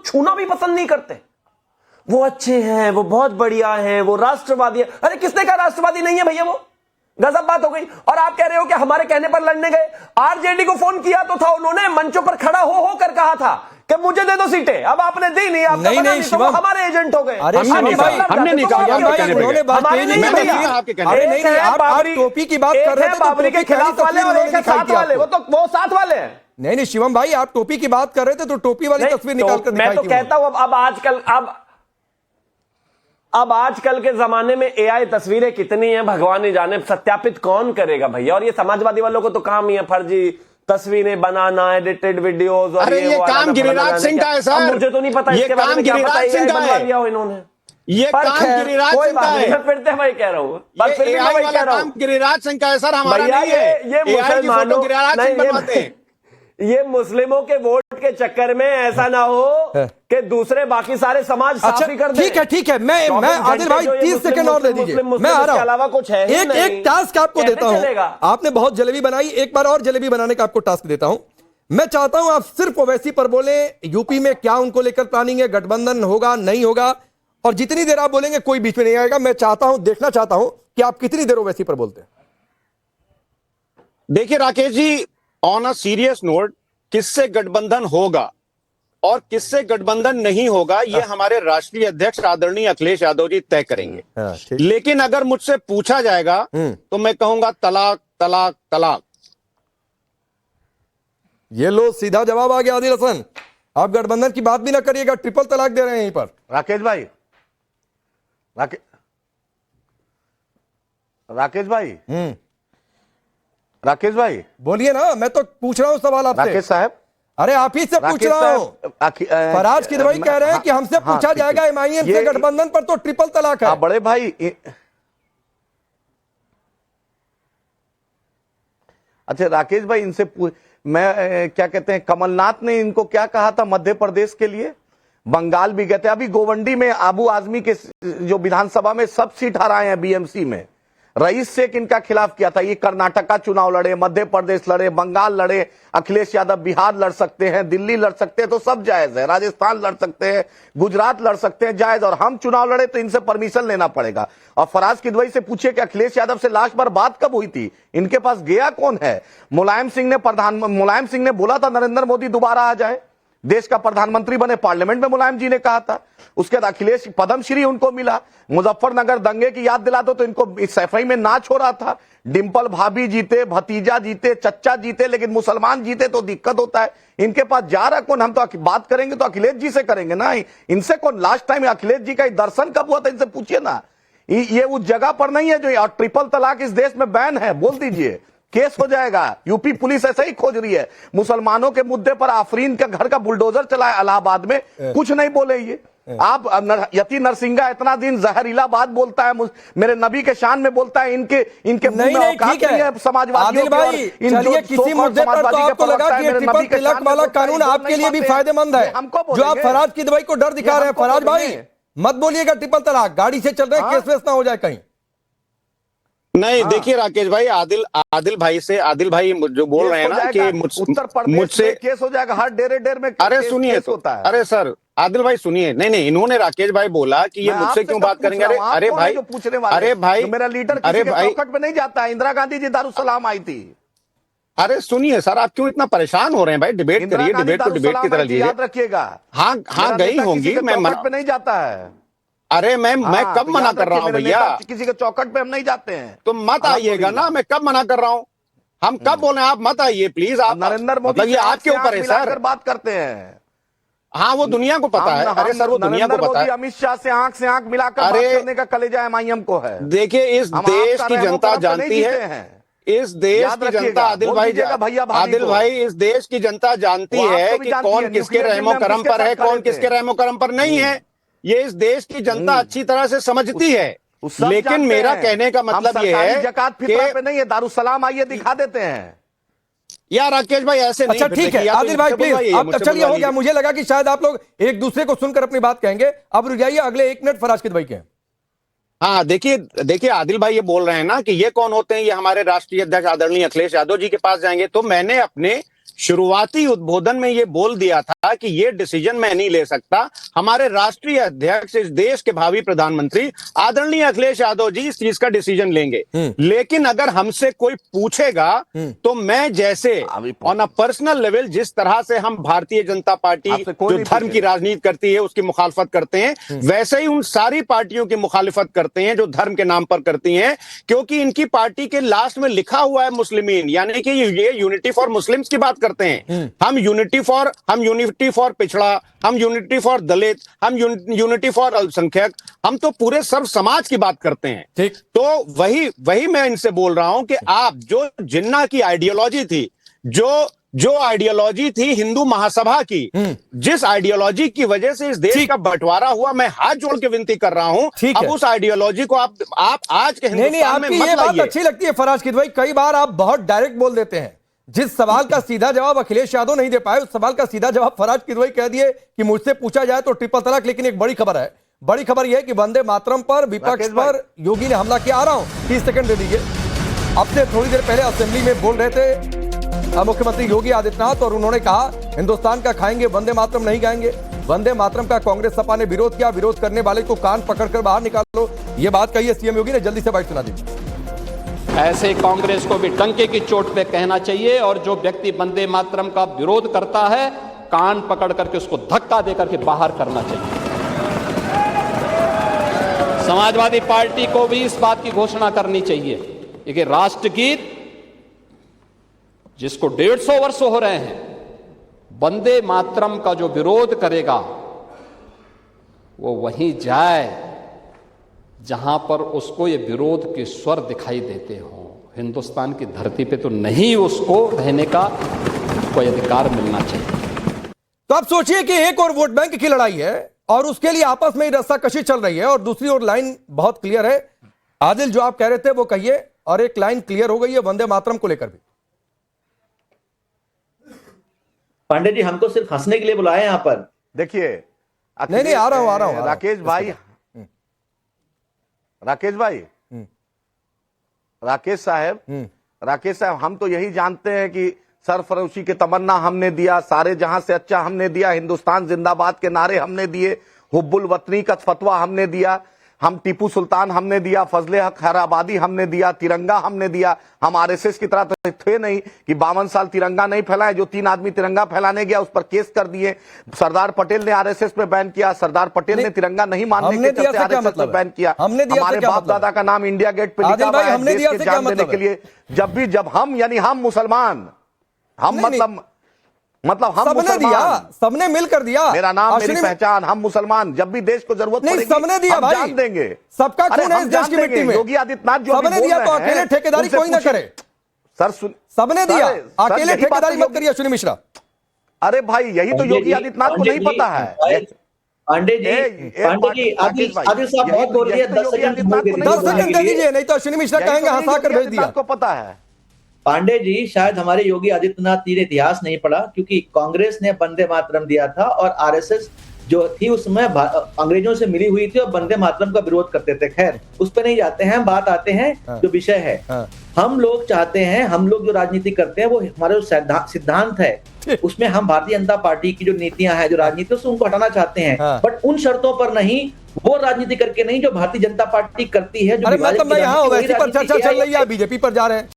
छूना भी पसंद नहीं करते। वो अच्छे हैं, वो बहुत बढ़िया हैं, वो राष्ट्रवादी है। अरे किसने कहा राष्ट्रवादी नहीं है भैया? वो गजब बात हो गई। और आप कह रहे हो कि हमारे कहने पर लड़ने गए। आरजेडी को फोन किया तो था, उन्होंने मंचों पर खड़ा हो कर कहा था कि मुझे दे दो सीटें। अब आपने दी नहीं, आपका नहीं, नहीं, तो वो हमारे एजेंट हो गए। हमने नहीं कहा आप टोपी की बात कर रहे थे, बाबरी के खिलाफ वाले और एक है साथ वाले, वो साथ वाले हैं। नहीं शिवम भाई, आप टोपी की बात कर रहे थे तो टोपी वाली तस्वीर निकाल कर मैं तो कहता हूं अब आजकल के जमाने में एआई तस्वीरें कितनी हैं भगवान ही जाने, सत्यापित कौन करेगा भैया। और ये समाजवादी वालों को तो काम ही है फर्जी तस्वीरें बनाना, एडिटेड वीडियोस। और ये काम गिरिराज सिंह का है सर। मुझे तो नहीं पता इसके बारे में, क्या पता है बनवा लिया हो इन्होंने। ये काम गिरिराज सिंह का है। मैं फिर से वही कह रहा हूं, पर फिर भी मैं वही कह रहा हूं, गिरिराज सिंह का है सर, हमारा नहीं है। ये मुसलमानों गिरिराज सिंह बनवाते हैं। ये मुस्लिमों के वोट के चक्कर में ऐसा ना हो कि दूसरे बाकी सारे समाज साफी कर दें। ठीक है, मैं आदिल भाई 30 सेकंड और दे दीजिए, मैं आ रहा हूं। अलावा कुछ है एक टास्क आपको देता हूं। आपने बहुत जलेबी बनाई, एक बार और जलेबी बनाने का आपको टास्क देता हूं। मैं चाहता हूं आप सिर्फ ओवैसी पर बोले, यूपी में क्या उनको लेकर प्लानिंग है, गठबंधन होगा नहीं होगा, और जितनी देर आप बोलेंगे कोई बीच में नहीं आएगा। मैं चाहता हूं, देखना चाहता हूं कि आप कितनी देर ओवैसी पर बोलते हैं। देखिए Rakesh ji, on a serious note, किससे गठबंधन होगा और किससे गठबंधन नहीं होगा ये हमारे राष्ट्रीय अध्यक्ष आदरणीय अखिलेश यादव जी तय करेंगे। लेकिन अगर मुझसे पूछा जाएगा तो मैं कहूंगा तलाक तलाक तलाक। ये लो सीधा जवाब आ गया आदिल हसन। आप गठबंधन की बात भी ना करिएगा, ट्रिपल तलाक दे रहे हैं यहीं पर। राकेश भाई, राकेश भाई बोलिए ना, मैं तो पूछ रहा हूं सवाल आपसे। राकेश साहब, अरे आप ही से पूछ रहा हूं। फराज किदवई कह रहे हैं कि हमसे पूछा जाएगा एमआईएम से गठबंधन पर तो ट्रिपल तलाक है। बड़े भाई, अच्छा राकेश भाई, इनसे मैं क्या कहते हैं, कमलनाथ ने इनको क्या कहा था मध्य प्रदेश के लिए? बंगाल भी गए थे। अभी गोवंडी में आबू आजमी के जो विधानसभा में सब सीट हराए हैं बीएमसी में, रईस शेख इनका खिलाफ किया था। ये कर्नाटका चुनाव लड़े, मध्य प्रदेश लड़े, बंगाल लड़े, अखिलेश यादव बिहार लड़ सकते हैं, दिल्ली लड़ सकते हैं, तो सब जायज है। राजस्थान लड़ सकते हैं, गुजरात लड़ सकते हैं, जायज। और हम चुनाव लड़े तो इनसे परमिशन लेना पड़ेगा। और फराज किदवई से पूछिए कि अखिलेश यादव से लास्ट बार बात कब हुई थी, इनके पास गया कौन है? मुलायम सिंह ने बोला था नरेंद्र मोदी दोबारा आ जाए, देश का प्रधानमंत्री बने, पार्लियामेंट में मुलायम जी ने कहा था। उसके बाद अखिलेश पद्मश्री उनको मिला। मुजफ्फरनगर दंगे की याद दिला दो तो इनको सफाई में नाच हो रहा था। डिंपल भाभी जीते, भतीजा जीते, चच्चा जीते, लेकिन मुसलमान जीते तो दिक्कत होता है। इनके पास जा रहा कौन? हम तो बात करेंगे तो अखिलेश जी से करेंगे ना, इनसे कौन? लास्ट टाइम अखिलेश जी का दर्शन कब हुआ था, इनसे पूछिए ना। ये उस जगह पर नहीं है जो, और ट्रिपल तलाक इस देश में बैन है, बोल दीजिए, केस हो जाएगा। यूपी पुलिस ऐसे ही खोज रही है। मुसलमानों के मुद्दे पर आफरीन का घर का बुलडोजर चलाया इलाहाबाद में, कुछ नहीं बोले ये। आप यति नरसिंगा इतना दिन जहरीला बात बोलता है, मेरे नबी के शान में बोलता है, इनके नहीं ठीक है समाजवादियों भाई। चलिए किसी मुद्दे पर तो आपको लगा कि ये ट्रिपल तलाक वाला कानून आपके लिए भी फायदेमंद है, जो आप फराज किदवई को डर दिखा रहे हैं। फराज भाई मत बोलिएगा ट्रिपल तलाक, गाड़ी से चल रहे केस वेस ना हो जाए कहीं। नहीं देखिए राकेश भाई, आदिल भाई जो बोल रहे हैं ना कि मुझसे केस हो जाएगा हर डेढ़ में। अरे सुनिए तो, अरे सर आदिल भाई सुनिए, नहीं इन्होंने राकेश भाई बोला कि ये मुझसे क्यों बात करेंगे। अरे भाई जो पूछने वाले, अरे भाई मेरा लीडर किसी के चौखट पे नहीं जाता है। इंदिरा गांधी जी दारुसलाम आई थी। अरे सुनिए सर, आप क्यों इतना परेशान हो रहे हैं भाई? डिबेट करिए, डिबेट को डिबेट की तरह लीजिए। याद रखिएगा। हाँ गई होंगी, मैं पे नहीं जाता है। अरे मैं कब मना कर रहा हूँ भैया? किसी के चौखट पे हम नहीं जाते हैं। तो मत आइएगा ना, मैं कब मना कर रहा हूँ? हम कब बोले आप मत आइए प्लीज? आप नरेंद्र मोदी ये आपके ऊपर है सर, बात करते हैं। हाँ वो दुनिया को पता है। अरे सर वो दुनिया को पता है। अमित शाह से आंख मिलाकर बात करने का कलेजा एमआईएम को है। देखिए इस देश की जनता जानती है, इस देश की जनता, आदिल भाई इस देश की जनता जानती है कि कौन किसके रहमो करम पर है, कौन किसके रहमो करम पर नहीं है। ये इस देश की जनता अच्छी तरह से समझती है। लेकिन मेरा कहने का मतलब ये है जकात फितरा पे नहीं है, दारुसलाम आइए दिखा देते हैं। यार राकेश भाई ऐसे नहीं। अच्छा ठीक है आदिल भाई प्लीज, अब चलिए हो गया। मुझे लगा कि शायद आप लोग एक दूसरे को सुनकर अपनी बात कहेंगे। अब रुक जाइए, अगले 1 मिनट फराज किदवई के। हाँ देखिए आदिल भाई ये बोल रहे हैं ना कि ये कौन होते हैं, ये हमारे राष्ट्रीय अध्यक्ष आदरणीय अखिलेश यादव जी के पास जाएंगे। तो मैंने अपने शुरुआती उद्बोधन में ये बोल दिया था कि ये डिसीजन मैं नहीं ले सकता, हमारे राष्ट्रीय अध्यक्ष, इस देश के भावी प्रधानमंत्री आदरणीय अखिलेश यादव जी इस चीज का डिसीजन लेंगे। लेकिन अगर हमसे कोई पूछेगा तो मैं जैसे ऑन अ पर्सनल लेवल, जिस तरह से हम भारतीय जनता पार्टी जो धर्म की राजनीति करती है उसकी मुखालफत करते हैं, वैसे ही उन सारी पार्टियों की मुखालिफत करते हैं जो धर्म के नाम पर करती हैं, क्योंकि इनकी पार्टी के लास्ट में लिखा हुआ है मुस्लिमीन, यानी कि ये यूनिटी फॉर मुस्लिम्स की बात करते हैं। हम यूनिटी फॉर पिछड़ा, हम यूनिटी फॉर दलित, हम यूनिटी फॉर अल्पसंख्यक, हम तो पूरे सर्व समाज की बात करते हैं। ठीक। तो वही मैं इनसे बोल रहा हूं कि आप जो जिन्ना की आइडियोलॉजी थी, जो आइडियोलॉजी थी हिंदू महासभा की, जिस आइडियोलॉजी की वजह से इस देश का बंटवारा हुआ, मैं हाथ जोड़ के विनती कर रहा हूं, अब उस आइडियोलॉजी को आप आज के हिंदुस्तान में मत लाइए। ये बात अच्छी लगती है फराज किदवई, कई बार आप बहुत डायरेक्ट बोल देते हैं। जिस सवाल का सीधा जवाब अखिलेश यादव नहीं दे पाए, उस सवाल का सीधा जवाब फराज किदवई कह दिए कि मुझसे पूछा जाए तो ट्रिपल तलाक। लेकिन एक बड़ी खबर है, बड़ी खबर यह है कि वंदे मातरम पर विपक्ष पर योगी ने हमला किया। आ रहा हूं, 30 सेकंड दे दीजिए। अब से थोड़ी देर पहले असेंबली में बोल रहे थे मुख्यमंत्री योगी आदित्यनाथ, और उन्होंने कहा हिंदुस्तान का खाएंगे, वंदे मातरम नहीं गाएंगे। वंदे मातरम का कांग्रेस सपा ने विरोध किया, विरोध करने वाले को कान पकड़कर बाहर निकालो, ये बात कही है सीएम योगी ने। जल्दी से बाइट सुना दीजिए। ऐसे कांग्रेस को भी डंके की चोट पे कहना चाहिए, और जो व्यक्ति वंदे मातरम का विरोध करता है, कान पकड़ करके उसको धक्का देकर के बाहर करना चाहिए। समाजवादी पार्टी को भी इस बात की घोषणा करनी चाहिए कि राष्ट्रगीत जिसको 150 वर्ष हो रहे हैं, वंदे मातरम का जो विरोध करेगा वो वहीं जाए जहां पर उसको ये विरोध के स्वर दिखाई देते हों। हिंदुस्तान की धरती पे तो नहीं उसको रहने का कोई अधिकार मिलना चाहिए। तो आप सोचिए कि एक और वोट बैंक की लड़ाई है और उसके लिए आपस में ही रस्साकशी चल रही है, और दूसरी ओर लाइन बहुत क्लियर है। आदिल, जो आप कह रहे थे वो कहिए, और एक लाइन क्लियर हो गई है वंदे मातरम को लेकर भी। पांडे जी, हमको सिर्फ हंसने के लिए बुलाया यहाँ पर। देखिए, नहीं, आ रहा हूं राकेश साहब, हम तो यही जानते हैं कि सरफरोशी की तमन्ना हमने दिया, सारे जहां से अच्छा हमने दिया, हिंदुस्तान जिंदाबाद के नारे हमने दिए, हुब्बुल वतनी का फतवा हमने दिया, हम टीपू सुल्तान हमने दिया, फजले हक हैदराबादी हमने दिया, तिरंगा हमने दिया। हम आरएसएस की तरह तो थे नहीं कि 52 साल तिरंगा नहीं फैलाए। जो 3 आदमी तिरंगा फैलाने गया उस पर केस कर दिए। सरदार पटेल ने आरएसएस पे बैन किया, सरदार पटेल ने तिरंगा नहीं मानने के चलते आरएसएस पे बैन किया। हमारे बाप दादा का नाम इंडिया गेट पे लिखा हुआ है देश के जान देने के लिए। जब हम यानी हम मुसलमान, हम मतलब हम सबने दिया, सबने मिलकर दिया। मेरा नाम मेरी पहचान, हम मुसलमान, जब भी देश को जरूरत पड़ेगी सबने दिया भाई, जान देंगे। सबका खून है इस देश की मिट्टी में। योगी आदित्यनाथ जो सबने दिया, तो अकेले ठेकेदारी कोई ना करे। सर सबने दिया, अकेले ठेकेदारी मत करिए अश्विनी मिश्रा। अरे भाई, यही तो योगी आदित्यनाथ को नहीं पता है। पांडे जी, आदिल साहब बहुत बोल रही है, 10 सेकंड दे दीजिए, नहीं तो अश्विनी मिश्रा कहेंगे हंसा कर भेज दिया। आपको पता है पांडे जी, शायद हमारे योगी आदित्यनाथ जी ने इतिहास नहीं पढ़ा, क्योंकि कांग्रेस ने वंदे मातरम दिया था और आरएसएस जो थी उसमें अंग्रेजों से मिली हुई थी और वंदे मातरम का विरोध करते थे। खैर, उस पर नहीं जाते हैं, बात आते हैं जो विषय है। हम लोग चाहते हैं, हम लोग जो राजनीति करते हैं वो हमारे जो सिद्धांत है उसमें हम भारतीय जनता पार्टी की जो नीतियां हैं, जो राजनीति है उनको हटाना चाहते हैं, बट उन शर्तों पर नहीं, वो राजनीति करके नहीं जो भारतीय जनता पार्टी करती है। जो अरे मतलब मैं यहाँ ओवैसी पर चर्चा चल रही है, बीजेपी पर जा रहे हैं।